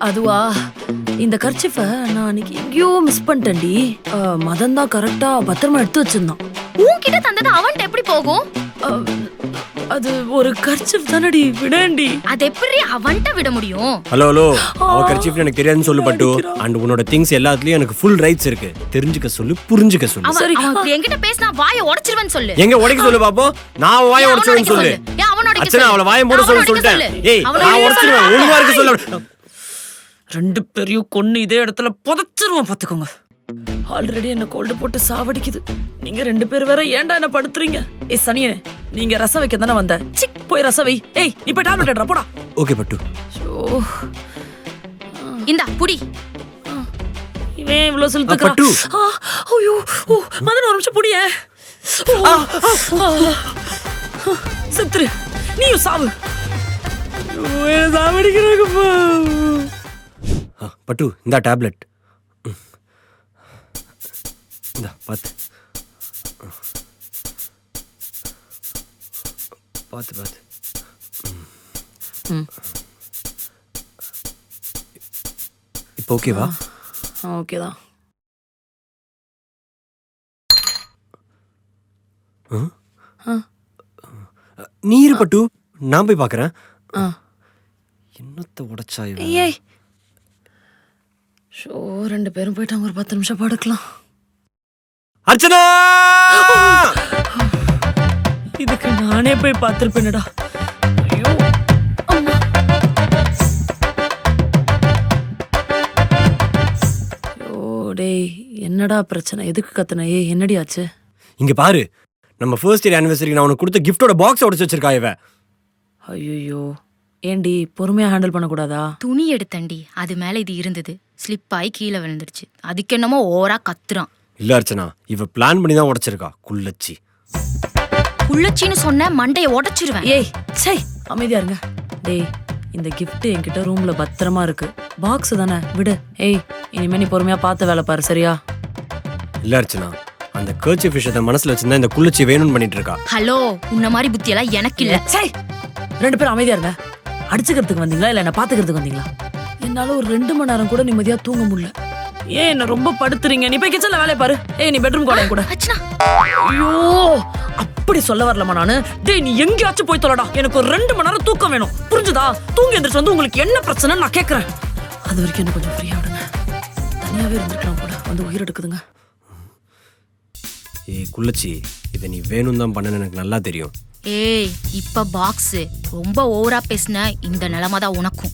அதுவா, இந்த கர்ச்சிஃபை நான் அன்னைக்கு எங்கேயோ மிஸ் பண்ணிட்டேன்டி. மதன் தான் கரெக்டா பத்திரமா எடுத்து வச்சிருந்தான். உன்கிட்ட தந்தது அவன்கிட்ட எப்படி போகும்? அது ஒரு கர்ச்சிஃப் தானடி, விடேண்டி. அது எப்படி அவன்கிட்ட விட முடியும்? ஹலோ ஹலோ, அவ கர்ச்சிஃப் எனக்கு தெரியாதுன்னு சொல்லு பட்டு. அண்ட் உன்னோட திங்ஸ் எல்லாத்துலயும் எனக்கு ஃபுல் ரைட்ஸ் இருக்கு. தெரிஞ்சுக்க சொல்லு, புரிஞ்சுக்க சொல்லு. சரி, அவன் என்கிட்ட பேசினா வாயை உடைச்சிருவேன்னு சொல்லு. எங்க உடைக்க சொல்லு பாப்போம். நான் வாயை உடைச்சிருவேன்னு சொல்லு. ஏன் அவன் உடைக்க அச்சனா அவளை வாயை மூட சொல்லு சொல்லிட்டேன். ஏய், நான் உடைச்சிருவேன். ஒழுங்கா இருக்க சொல்லு. ரெண்டு பேரையும் கொன்னு இதே இடத்துல புதைச்சிருவோம் பாத்துக்கோங்க. ஆல்ரெடி என்ன கோல்டு போட்டு சாவடிக்குது. நீங்க ரெண்டு பேரும் வேற ஏன்டா என்ன படுத்துறீங்க? ஏய் சனியே, நீங்க ரசம் வைக்க தானே வந்த? சிக் போய் ரசம் வை. ஏய் நீ போய் டேப்லெட் எடுறா போடா. ஓகே பட்டு. இந்தா புடி. இவன் இவ்வளவு சொல்லிட்டு பட்டு. ஐயோ, மதன் ஒரு நிமிஷம் புடியே. செத்துரு, நீயும் சாவு. சாவடிக்கிறாங்கப்பா. பட்டு இந்த டேப்லெட் இந்த பார்த்து பார்த்து பார்த்து. இப்போ ஓகேவா? ஓகேதான். நீர் பட்டு, நான் போய் பார்க்கறேன். என்னத்தை உடைச்சா? ஏய் ஷோ, ரெண்டு பேரும் போயிட்டாங்க. ஒரு 10 நிமிஷம் படுக்கலாம். அர்ச்சனா, இதுக்கு நானே போய் பார்த்திருப்பேனடா. ஐயோ அம்மா. ஐயோ டேய், என்னடா பிரச்சனை? எதுக்கு கத்துன? ஏய் என்னடி ஆச்சு? இங்க பாரு, நம்ம ஃபர்ஸ்ட் இயர் ஆனிவர்சரிக்கு நான் உனக்கு கொடுத்த கிஃப்டோட பாக்ஸ் உடைச்சு வச்சிருக்கா இவ. ஐயோ, ஏண்டி பொறுமையா ஹேண்டில் பண்ணக்கூடாதா? துணி எடுத்தண்டி, அது மேல இது இருந்தது, ஸ்லிப் ஆகி கீழே விழுந்துடுச்சு. அதுக்கு என்னமோ ஓரா கத்துறான். இல்ல அர்ச்சனா, இவ பிளான் பண்ணி தான் உடைச்சிருக்கா. குள்ளச்சி. குள்ளச்சின்னு சொன்ன மண்டைய உடைச்சிருவேன். ஏய் சை, அமைதியா இருங்க. டேய், இந்த கிஃப்ட் என்கிட்ட ரூம்ல பத்திரமா இருக்கு. பாக்ஸ் தானே, விடு. ஏய் இனிமே நீ பொறுமையா பார்த்து வேலை பாரு, சரியா? இல்ல அர்ச்சனா, அந்த கர்ச்சிஃப் விஷயத்தை மனசுல வச்சிருந்தா இந்த குள்ளச்சி வேணும்னு பண்ணிட்டு இருக்கா. ஹலோ, உன்ன மாதிரி புத்தி எல்லாம் எனக்கு இல்ல. சை, ரெண்டு பேரும் அமைதியா இருங்க. அடிச்சுக்கிறதுக்கு வந்தீங்களா இல்ல என்ன பாத்துக்கிறதுக்கு வந்தீங்களா? என்னால ஒரு 2 மணி நேரம் கூட நிம்மதியா தூங்க முடியல. ஏன் என்ன ரொம்ப படுத்துறீங்க? நீ போய் கிச்சன்ல வேலைய பாரு. ஏய் நீ பெட்ரூம் கோலைய கூட. ஐயோ, அப்படி சொல்ல வரலமா நானு. டேய் நீ எங்கயாச்சும் போய் தொலைடா. எனக்கு ஒரு 2 மணி நேரம் தூக்கம் வேணும், புரிஞ்சுதா? தூங்கி எந்திரிச்சு வந்து உங்களுக்கு என்ன பிரச்சனை நான் கேக்குறேன். அது வரைக்கும் என்ன கொஞ்சம் ஃப்ரீயா விடுங்க. தனியாவே இருந்திருக்கலாம் கூட, வந்து உயிர் எடுக்குதுங்க. ஏய் குள்ளச்சி, இதை நீ வேணும் தான் பண்ணன்னு எனக்கு நல்லா தெரியும். ஏய், இப்ப பாக்ஸ் ரொம்ப ஓவரா பேசின, இந்த நிலைமை தான் உனக்கும்.